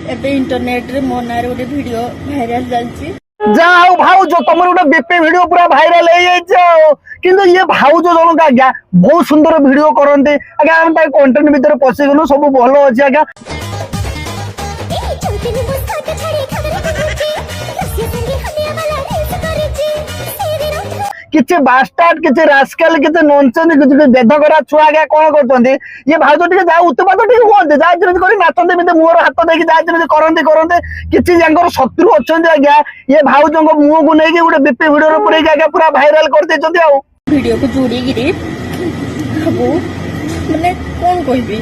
एबे इंटरनेट रे मो नारे गोटे वीडियो भाइराल चलची जाओ भाउज तुम गोटे बीपी वीडियो पूरा भाइराल हो किंतु ये भाउज जनक आज्ञा बहुत सुंदर वीडियो करते आज्ञा हम कंटेंट भीतर पशिगलु सब भल अच्छे आज्ञा किसी बास्टार्ड किसी रास्कल किसी नॉनसेंस किसी बेधकरा छुआ आज्ञा कौन करते ये भाउज टे जा उत्पाद टे हमें जहाँ जमी नाचते मुहर हाथ देखिए जहाँ जमी करते करते किसी जर शत्रु अच्छा आज्ञा ये भाउज मुह को लेकिन गोटे बीपी वीडियो पूरे आज्ञा पूरा भाइराल कर वीडियो को जोड़ी भाबू माने कौन कहबी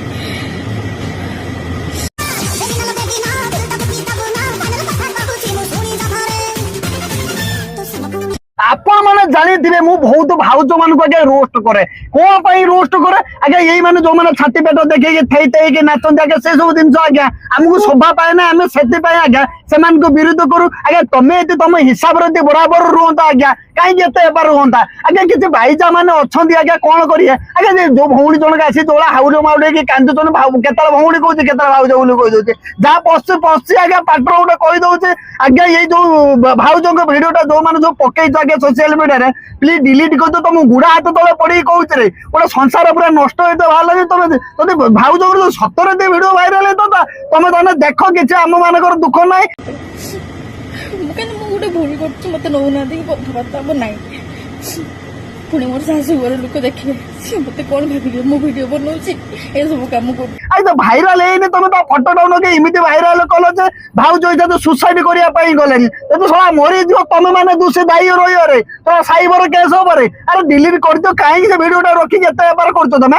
आपण मैंने जानी मु बहुत भाउज मान रोस्ट करे कौन पर रोस्ट करे आगे यही मैंने जो मैंने छाती पेट देखिए थई थई नाचते आगे से सब जिन आज्ञा आमको शोभा पाए ना आम से आज्ञा से विरोध करूँ आगे तुम्हें तुम हिसाब से बराबर रुहत आज्ञा कहीं रुहता आगे किसी भाईजा मैंने अच्छा आज्ञा कौन करिए आगे जो भौणी जनक आसी जो हाउल माउल कि कांदुन केत भौणी कहे के भाउज बोली कहीदे जहाँ पशु पशि आज्ञा पाटर गोटे कहीदे आज्ञा ये जो भाउज भिडियोटा जो मैंने जो पकई आज्ञा सोशल मीडिया प्लीज डिलीट कर दो तुम गुड़ा हाथ तले पड़ी कहते गोटे संसार पूरा नष्ट होते बाहर तुम भाउज सतर भिडियो भाइराल होता तुम ताने देख किसी आम मानकर दुख ना गोटे भूल कर मत नौना कथबार्ता हम ना पुणी मोर शाशुघर लोक देखिए सी मत कौन भाविए मो वीडियो बनाऊँ ये सब कम कर तो भाइराल है तुम तो फटो डाउन इमित भाइराल कल जे भाउज तो सुसाइड करने गले तो साला मरी जो तुम मैंने दूसरे दायी रही तो साइबर केस होवे अरे डिलीट कर दो कहीं भिडियोटा रखी बेपार कर तुम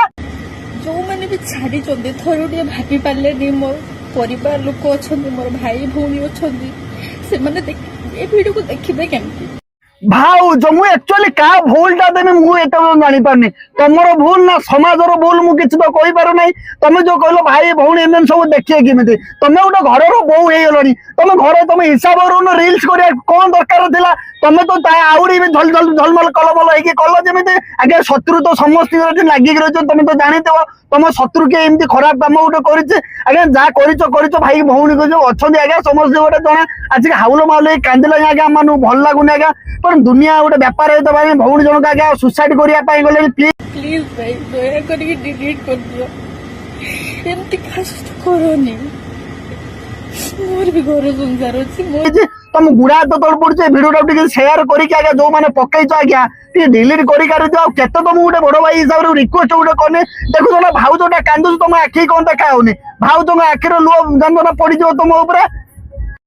जो मैंने भी छाड़ी थोड़े टे भाभी पारे मोर परिवार लोक अच्छा मोर भाई भौणी अच्छा से मैंने ये वीडियो को देखिए केमती भाउज मु एक्चुअली क्या भूलटा देवी मुझे जानी पारनी तुमर भूल ना समाजर भूल मुझे तो कही पार ना तुम जो कहल भाई भौणी एम सब देखिए किमी तुम गोटे घर बो हो तुम घर तुम हिसाब रिल्स कर कौन दरकार था तुम तो आहरी भी झल झल झलमल कलमल होगी कल जमी आगे शत्रु तो समस्त लगिक रही तुम तो जानी तुम शत्रु किए एमती खराब कम गोटे कर जहाँ कर भाई भौणी को जो अच्छा आज्ञा समस्त गोटे जना आज हाउल माउल कांदिल आज्ञा मान भल लगुनि आज्ञा पर दुनिया गोटे बेपार है भौणी जनक आज्ञा सुसाइड करने गले प्लीज भाई दया करके डिलीट कर दियो एमती खास करनी मोर भी घर संसार अच्छी तुम गुड़ा हाथ तल पड़े भिडियो सेयार करके जो मैंने पकईच आज्ञा डिलीट करते तुम गोटे बड़ भाई हिसाब से रिक्वेस्ट गोटे कने देखो ना भाउजटा कांदुच तुम आखि कौन देखा भाउज आखिर लुह जंजना पड़ तुम